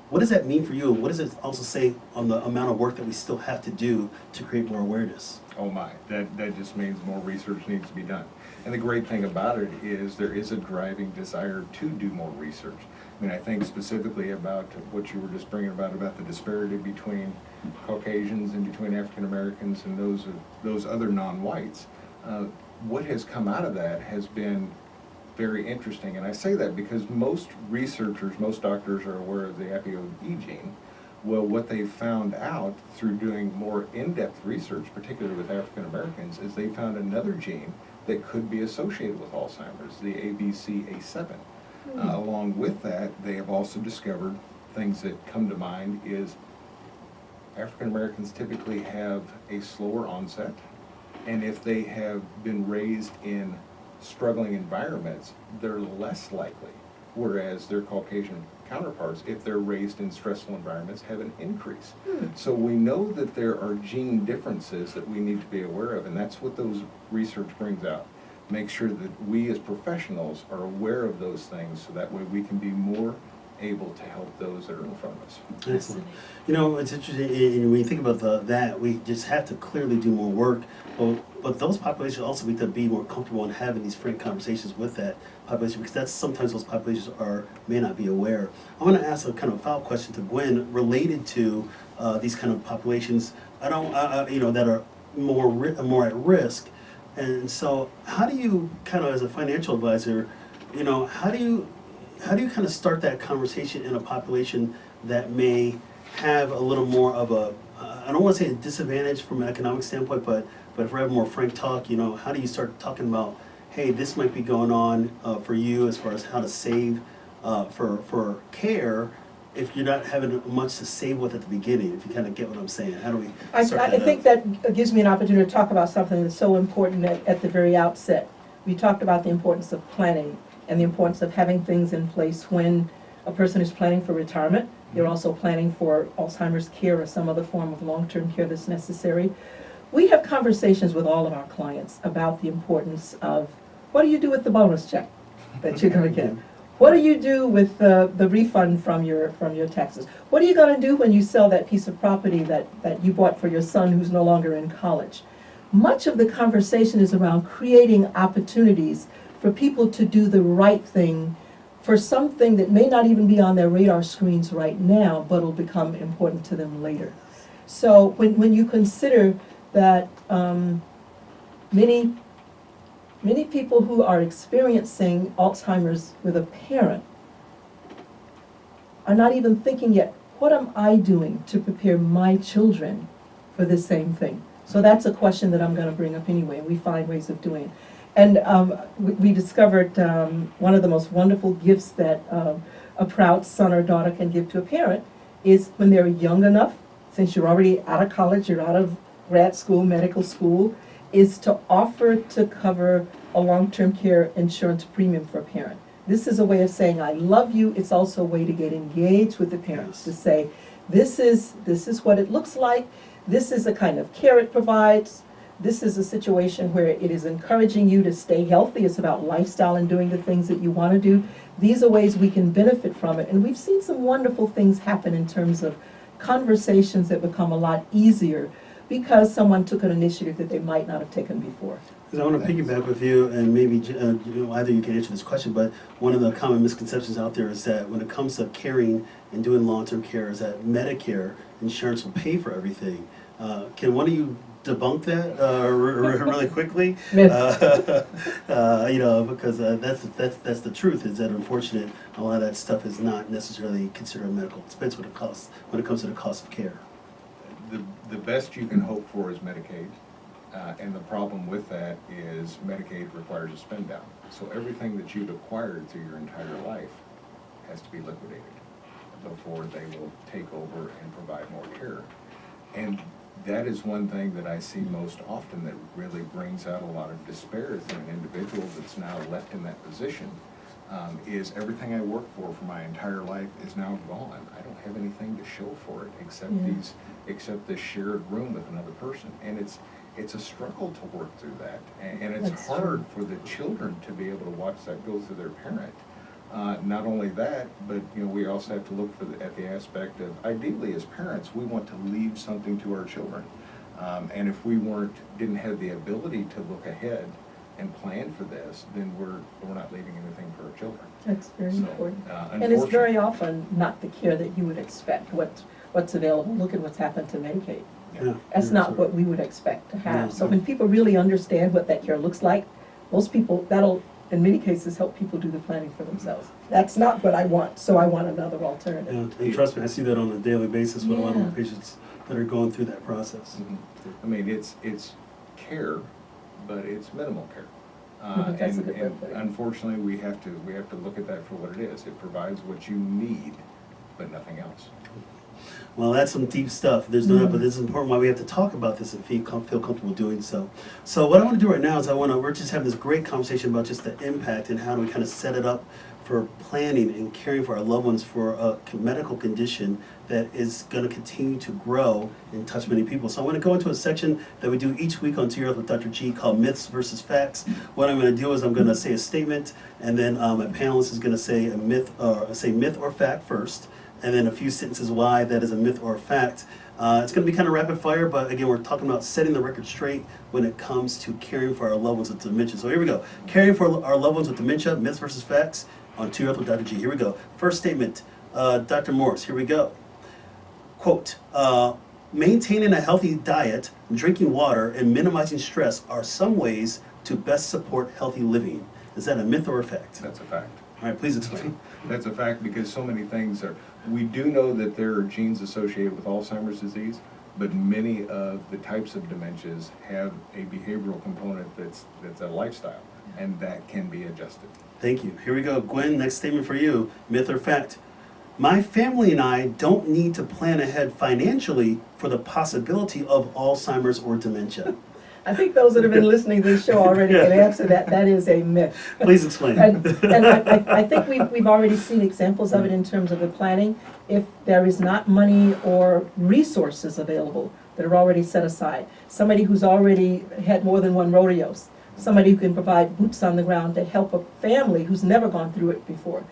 what does that mean for you? And what does it also say on the amount of work that we still have to do to create more awareness? Oh my, that just means more research needs to be done. And the great thing about it is there is a driving desire to do more research. I mean, I think specifically about what you were just bringing about the disparity between Caucasians and between African Americans and those other non-whites. What has come out of that has been very interesting, and I say that because most researchers, most doctors are aware of the APOE gene. Well, what they've found out through doing more in-depth research, particularly with African Americans, is they found another gene that could be associated with Alzheimer's, the ABCA7. Along with that, they have also discovered things that come to mind is African Americans typically have a slower onset, and if they have been raised in struggling environments, they're less likely, whereas their Caucasian counterparts, if they're raised in stressful environments, have an increase. So we know that there are gene differences that we need to be aware of, and that's what those research brings out. Make sure that we as professionals are aware of those things, so that way we can be more able to help those that are in front of us. Excellent. You know, it's interesting, and when you think about that, we just have to clearly do more work, but those populations also need to be more comfortable in having these frank conversations with that population, because that's sometimes those populations may not be aware. I want to ask a kind of follow-up question to Gwen related to these kind of populations. That are more at risk. And so how do you kind of, as a financial advisor, you know, how do you kind of start that conversation in a population that may have a little more of a, I don't want to say a disadvantage from an economic standpoint, but if we're having more frank talk, you know, how do you start talking about, hey, this might be going on for you as far as how to save for care if you're not having much to save with at the beginning, if you kind of get what I'm saying. How do we start I that think up? that gives me an opportunity to talk about something that's so important at the very outset. We talked about the importance of planning and the importance of having things in place when a person is planning for retirement. They're also planning for Alzheimer's care or some other form of long-term care that's necessary. We have conversations with all of our clients about the importance of, what do you do with the bonus check that you're going to get? What do you do with the refund from your taxes? What are you going to do when you sell that piece of property that you bought for your son who's no longer in college? Much of the conversation is around creating opportunities for people to do the right thing for something that may not even be on their radar screens right now, but will become important to them later. So when you consider that many people who are experiencing Alzheimer's with a parent are not even thinking yet, what am I doing to prepare my children for the same thing? So that's a question that I'm going to bring up anyway, and we find ways of doing it. And we discovered one of the most wonderful gifts that a proud son or daughter can give to a parent is when they're young enough, since you're already out of college, you're out of grad school, medical school, is to offer to cover a long-term care insurance premium for a parent. This is a way of saying, I love you. It's also a way to get engaged with the parents, to say, this is what it looks like. This is the kind of care it provides. This is a situation where it is encouraging you to stay healthy. It's about lifestyle and doing the things that you want to do. These are ways we can benefit from it. And we've seen some wonderful things happen in terms of conversations that become a lot easier because someone took an initiative that they might not have taken before. Because I want to piggyback with you, and maybe either you can answer this question, but one of the common misconceptions out there is that when it comes to caring and doing long-term care is that Medicare insurance will pay for everything. Can one of you debunk that really quickly? Because that's the truth. Is that unfortunate? A lot of that stuff is not necessarily considered a medical expense when it comes to the cost of care. The best you can hope for is Medicaid, and the problem with that is Medicaid requires a spend down. So everything that you've acquired through your entire life has to be liquidated before they will take over and provide more care. And that is one thing that I see most often that really brings out a lot of despair in an individual that's now left in that position, is everything I worked for my entire life is now gone. I don't have anything to show for it except this shared room with another person. And it's a struggle to work through that. And it's That's hard true. for the children to be able to watch that go through their parent. Not only that, but we also have to look at the aspect of, ideally as parents, we want to leave something to our children. And if we didn't have the ability to look ahead and plan for this, then we're not leaving anything for our children. That's very important. And it's Unfortunately, very often not the care that you would expect, what's available. Look at what's happened to Medicaid. Yeah, That's not what we would expect to have. So when people really understand what that care looks like, most people, that'll, in many cases, help people do the planning for themselves. That's not what I want, so I want another alternative. Yeah, and trust me, I see that on a daily basis with a lot of my Yeah. patients that are going through that process. Mhm. I mean, it's care, but it's minimal care. That's a good way And of putting it. unfortunately, we have to look at that for what it is. It provides what you need, but nothing else. Well, that's some deep stuff. There's no doubt, but this is important why we have to talk about this and feel comfortable doing so. So what I want to do right now is we're just having this great conversation about just the impact and how do we kind of set it up for planning and caring for our loved ones for a medical condition that is going to continue to grow and touch many people. So I want to go into a section that we do each week on To Your Earth with Dr. G called Myths versus Facts. What I'm going to do is I'm going to say a statement, and then my panelist is going to say a myth or fact first, and then a few sentences why that is a myth or a fact. It's going to be kind of rapid fire, but again, we're talking about setting the record straight when it comes to caring for our loved ones with dementia. So here we go. Caring for our loved ones with dementia, myths versus facts on To Your Earth with Dr. G. Here we go. First statement, Dr. Morris, here we go. Quote, maintaining a healthy diet, drinking water, and minimizing stress are some ways to best support healthy living. Is that a myth or a fact? That's a fact. All right, please explain. That's a fact because so many things are, we do know that there are genes associated with Alzheimer's disease, but many of the types of dementias have a behavioral component that's a lifestyle, and that can be adjusted. Thank you. Here we go. Gwen, next statement for you. Myth or fact? My family and I don't need to plan ahead financially for the possibility of Alzheimer's or dementia. I think those that have been listening to this show already can answer that. That is a myth. Please explain. And I think we've already seen examples of it in terms of the planning. If there is not money or resources available that are already set aside, somebody who's already had more than one rodeos, somebody who can provide boots on the ground to help a family who's never gone through it before.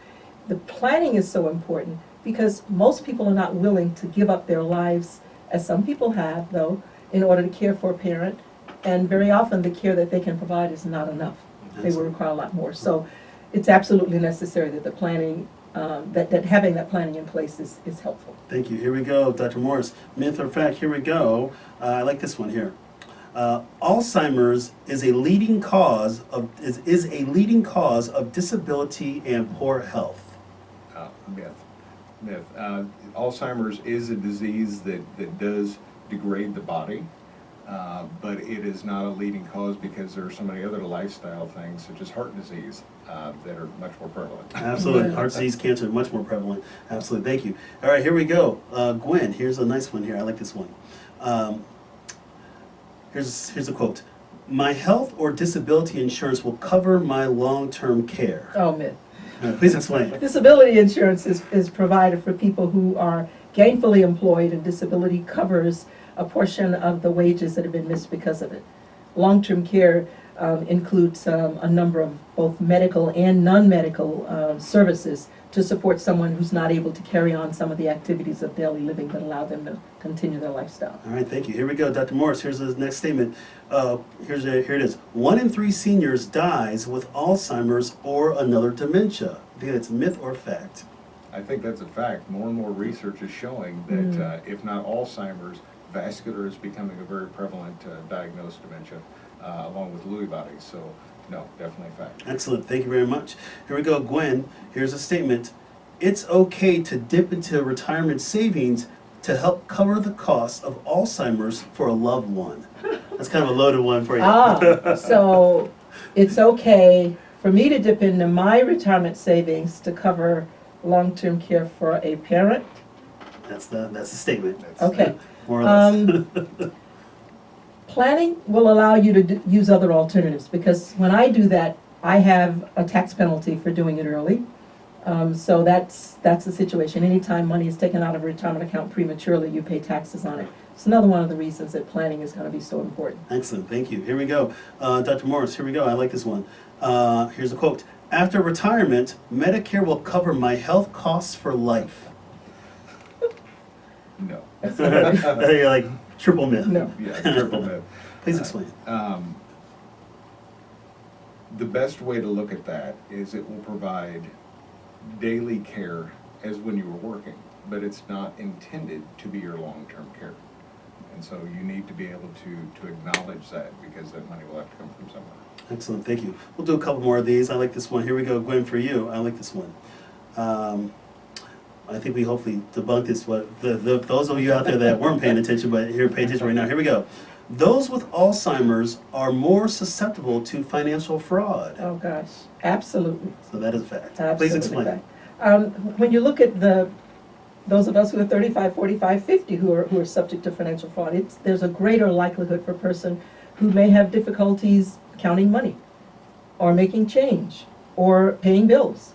The planning is so important because most people are not willing to give up their lives, as some people have, though, in order to care for a parent. And very often the care that they can provide is not enough. They will require a lot more. So it's absolutely necessary that the planning, that having that planning in place is helpful. Thank you. Here we go, Dr. Morris. Myth or fact? Here we go. I like this one here. Alzheimer's is a leading cause of disability and poor health. Myth. Alzheimer's is a disease that does degrade the body, but it is not a leading cause because there are so many other lifestyle things, such as heart disease, that are much more prevalent. Absolutely. Heart disease, cancer, much more prevalent. Absolutely. Thank you. All right, here we go. Gwen, here's a nice one here. I like this one. Here's a quote. My health or disability insurance will cover my long-term care. Oh, myth. Please explain. Disability insurance is provided for people who are gainfully employed, and disability covers a portion of the wages that have been missed because of it. Long-term care includes a number of both medical and non-medical services to support someone who's not able to carry on some of the activities of daily living that allow them to continue their lifestyle. All right, thank you. Here we go, Dr. Morris. Here's the next statement. Here it is. 1 in 3 seniors dies with Alzheimer's or another dementia. I think that's myth or fact. I think that's a fact. More and more research is showing that if not Alzheimer's, vascular is becoming a very prevalent diagnosed dementia, along with Lewy bodies. So, no, definitely a fact. Excellent. Thank you very much. Here we go, Gwen. Here's a statement. It's okay to dip into retirement savings to help cover the cost of Alzheimer's for a loved one. That's kind of a loaded one for you. So it's okay for me to dip into my retirement savings to cover long-term care for a parent? That's the statement. Okay. More or less. Planning will allow you to use other alternatives, because when I do that, I have a tax penalty for doing it early. So that's the situation. Anytime money is taken out of a retirement account prematurely, you pay taxes on it. It's another one of the reasons that planning is going to be so important. Excellent. Thank you. Here we go. Dr. Morris, here we go. I like this one. Here's a quote. After retirement, Medicare will cover my health costs for life. No. You're like triple myth. No. Yeah, triple myth. Please explain. The best way to look at that is it will provide daily care as when you were working, but it's not intended to be your long-term care. And so you need to be able to acknowledge that, because that money will have to come from somewhere. Excellent. Thank you. We'll do a couple more of these. I like this one. Here we go, Gwen, for you. I like this one. I think we hopefully debunked this. But those of you out there that weren't paying attention, but here, pay attention right now. Here we go. Those with Alzheimer's are more susceptible to financial fraud. Oh, gosh. Absolutely. So that is a fact. Absolutely. Please explain. When you look at those of us who are 35, 45, 50 who are subject to financial fraud, there's a greater likelihood for a person who may have difficulties counting money or making change or paying bills.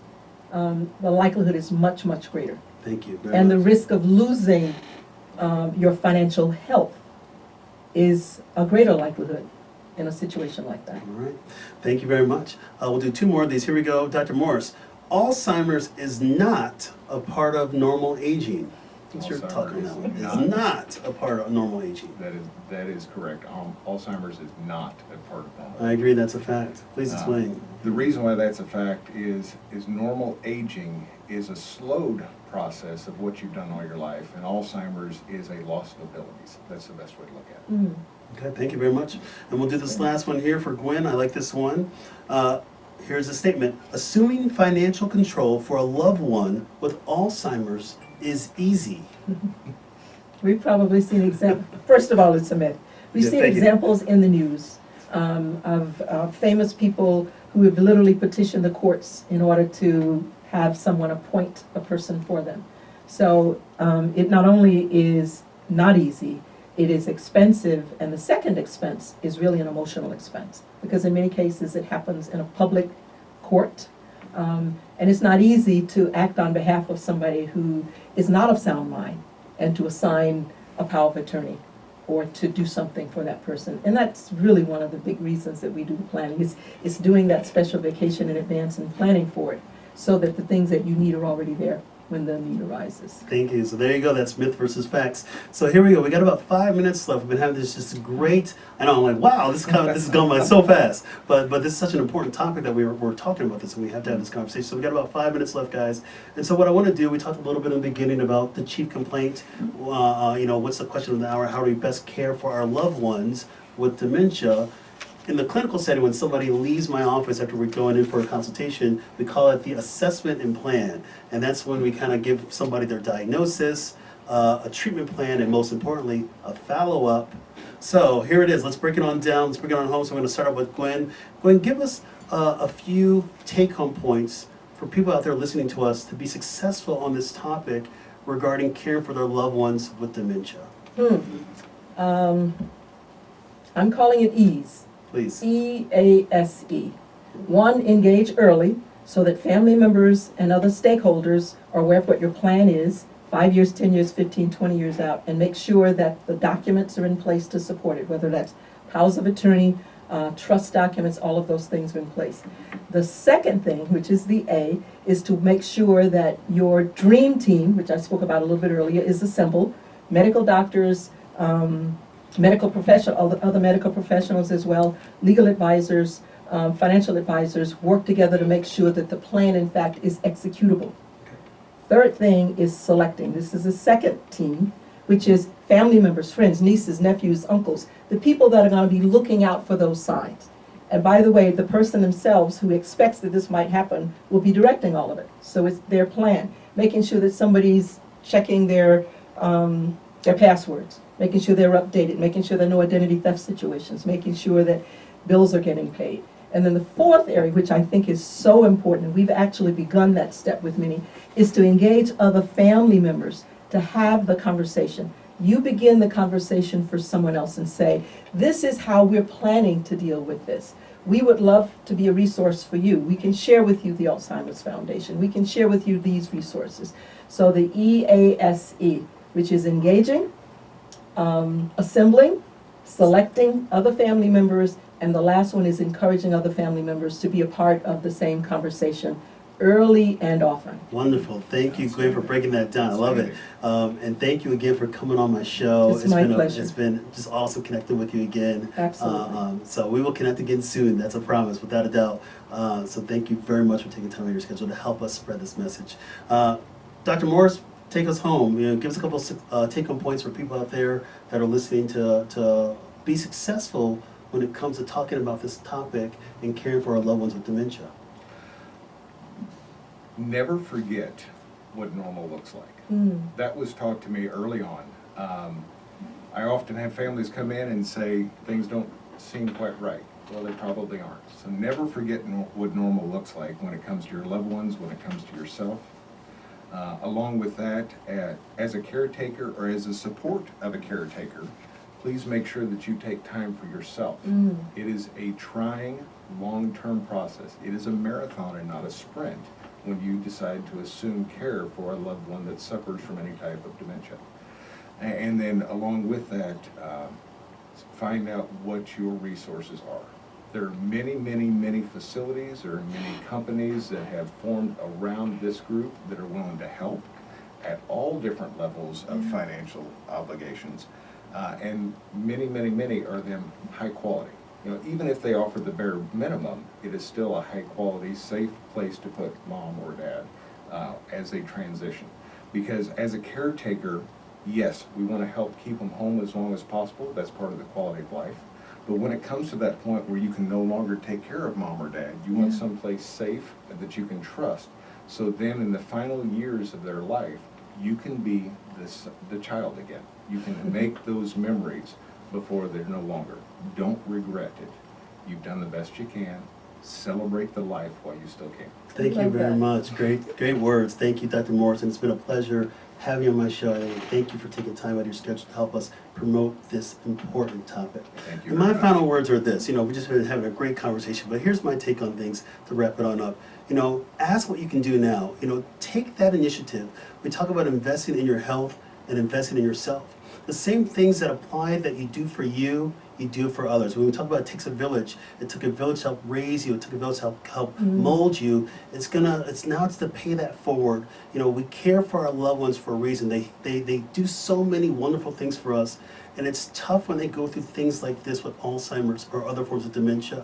The likelihood is much, much greater. Thank you very And much. the risk of losing your financial health is a greater likelihood in a situation like that. All right. Thank you very much. We'll do 2 more of these. Here we go. Dr. Morris. Alzheimer's is not a part of normal aging. What's your talk on that one? Is not a part of normal aging. That is correct. Alzheimer's is not a part of normal. I agree. That's a fact. Please explain. The reason why that's a fact is normal aging is a slowed process of what you've done all your life, and Alzheimer's is a loss of abilities. That's the best way to look at it. Okay, thank you very much. And we'll do this last one here for Gwen. I like this one. Here's a statement. Assuming financial control for a loved one with Alzheimer's is easy. We've probably seen examples, first of all, it's a myth. We've Yeah, seen thank you. examples in the news of famous people who have literally petitioned the courts in order to have someone appoint a person for them. So it not only is not easy, it is expensive, and the second expense is really an emotional expense, because in many cases it happens in a public court, and it's not easy to act on behalf of somebody who is not of sound mind and to assign a power of attorney or to do something for that person. And that's really one of the big reasons that we do the planning, is doing that special vacation in advance and planning for it, so that the things that you need are already there when the need arises. Thank you. So there you go. That's myth versus facts. So here we go. We got about 5 minutes left. We've been having this just great. I know. I'm like, wow, this is going by so fast. But this is such an important topic that we're talking about this, and we have to have this conversation. So we got about 5 minutes left, guys. And so what I want to do, we talked a little bit in the beginning about the chief complaint. What's the question of the hour? How do we best care for our loved ones with dementia? In the clinical setting, when somebody leaves my office after we're going in for a consultation, we call it the assessment and plan. And that's when we kind of give somebody their diagnosis, a treatment plan, and most importantly, a follow-up. So here it is. Let's break it on down. Let's break it on home. So I'm going to start out with Gwen. Gwen, give us a few take-home points for people out there listening to us to be successful on this topic regarding caring for their loved ones with dementia. I'm calling it EASE. Please. EASE. One, engage early so that family members and other stakeholders are aware of what your plan is, 5 years, 10 years, 15, 20 years out, and make sure that the documents are in place to support it, whether that's powers of attorney, trust documents, all of those things are in place. The second thing, which is the A, is to make sure that your dream team, which I spoke about a little bit earlier, is assembled. Medical doctors, other medical professionals as well, legal advisors, financial advisors work together to make sure that the plan, in fact, is executable. Third thing is selecting. This is the second team, which is family members, friends, nieces, nephews, uncles, the people that are going to be looking out for those signs. And by the way, the person themselves who expects that this might happen will be directing all of it. So it's their plan, making sure that somebody's checking their passwords, making sure they're updated, making sure there are no identity theft situations, making sure that bills are getting paid. And then the fourth area, which I think is so important, we've actually begun that step with many, is to engage other family members to have the conversation. You begin the conversation for someone else and say, this is how we're planning to deal with this. We would love to be a resource for you. We can share with you the Alzheimer's Foundation. We can share with you these resources. So the EASE, which is engaging, assembling, selecting other family members, and the last one is encouraging other family members to be a part of the same conversation early and often. Wonderful. Thank you, Gwen, for breaking that down. I love it. And thank you again for coming on my show. It's my pleasure. It's been just awesome connecting with you again. Absolutely. So we will connect again soon. That's a promise, without a doubt. So thank you very much for taking time out of your schedule to help us spread this message. Dr. Morris, take us home. Give us a couple of take-home points for people out there that are listening to be successful when it comes to talking about this topic and caring for our loved ones with dementia. Never forget what normal looks like. That was taught to me early on. I often have families come in and say things don't seem quite right. Well, they probably aren't. So never forget what normal looks like when it comes to your loved ones, when it comes to yourself. Along with that, as a caretaker or as a support of a caretaker, please make sure that you take time for yourself. It is a trying, long-term process. It is a marathon and not a sprint when you decide to assume care for a loved one that suffers from any type of dementia. And then along with that, find out what your resources are. There are many, many, many facilities, there are many companies that have formed around this group that are willing to help at all different levels of financial obligations. And many, many, many are them high quality. Even if they offer the bare minimum, it is still a high quality, safe place to put mom or dad as they transition. Because as a caretaker, yes, we want to help keep them home as long as possible. That's part of the quality of life. But when it comes to that point where you can no longer take care of mom or dad, you want Yeah. someplace safe and that you can trust. So then in the final years of their life, you can be the child again. You can make those memories before they're no longer. Don't regret it. You've done the best you can. Celebrate the life while you still can. Thank you Love very that. much. Great words. Thank you, Dr. Morrison. It's been a pleasure having you on my show. And thank you for taking time out of your schedule to help us promote this important topic. Thank you And very my much. final words are this. We've just been having a great conversation, but here's my take on things to wrap it on up. Ask what you can do now. Take that initiative. We talk about investing in your health and investing in yourself. The same things that apply that you do for you do for others. When we talk about it takes a village, it took a village to help raise you, it took a village to help mold you. It's to pay that forward. We care for our loved ones for a reason. They do so many wonderful things for us, and it's tough when they go through things like this with Alzheimer's or other forms of dementia.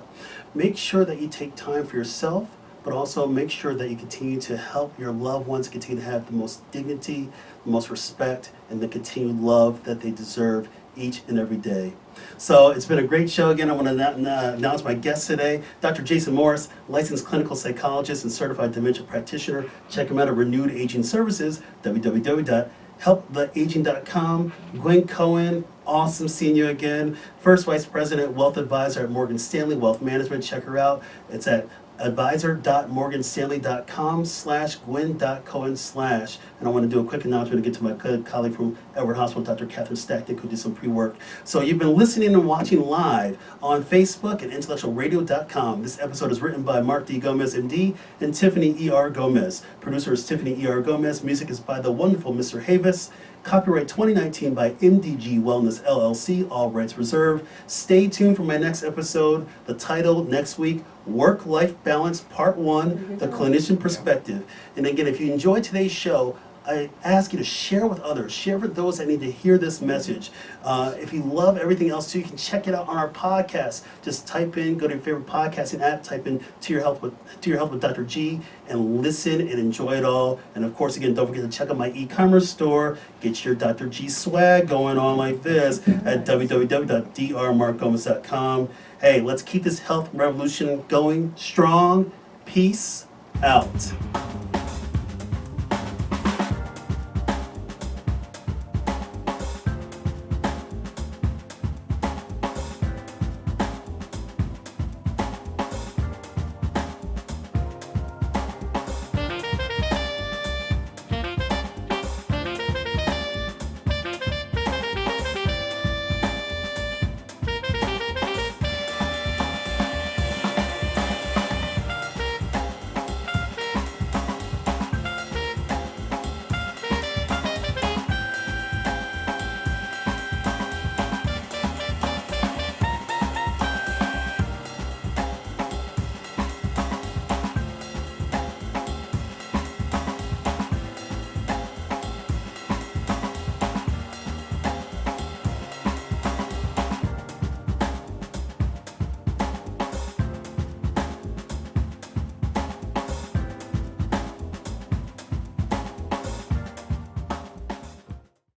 Make sure that you take time for yourself, but also make sure that you continue to help your loved ones continue to have the most dignity, the most respect, and the continued love that they deserve each and every day. So it's been a great show. Again, I want to announce my guest today, Dr. Jason Morris, licensed clinical psychologist and certified dementia practitioner. Check him out at Renewed Aging Services, www.helptheaging.com. Gwen Cohen, awesome seeing you again. First Vice President, Wealth Advisor at Morgan Stanley Wealth Management. Check her out. It's at advisor.morganstanley.com/gwen.cohen/ and I want to do a quick announcement to get to my good colleague from Edward Hospital, Dr. Catherine Stacknick, who did some pre-work. So you've been listening and watching live on Facebook and intellectualradio.com. This episode is written by Mark D. Gomez, MD, and Tiffany E.R. Gomez. Producer is Tiffany E.R. Gomez. Music is by the wonderful Mr. Havis. Copyright 2019 by MDG Wellness LLC, all rights reserved. Stay tuned for my next episode. The title next week, Work-Life Balance Part 1, The Clinician Perspective. And again, if you enjoyed today's show, I ask you to share with others. Share with those that need to hear this message. If you love everything else too, you can check it out on our podcast. Just type in, go to your favorite podcasting app, type in To Your Health with Dr. G, and listen and enjoy it all. And of course, again, don't forget to check out my e-commerce store. Get your Dr. G swag going on like this at www.drmarkgomez.com. Hey, let's keep this health revolution going strong. Peace out.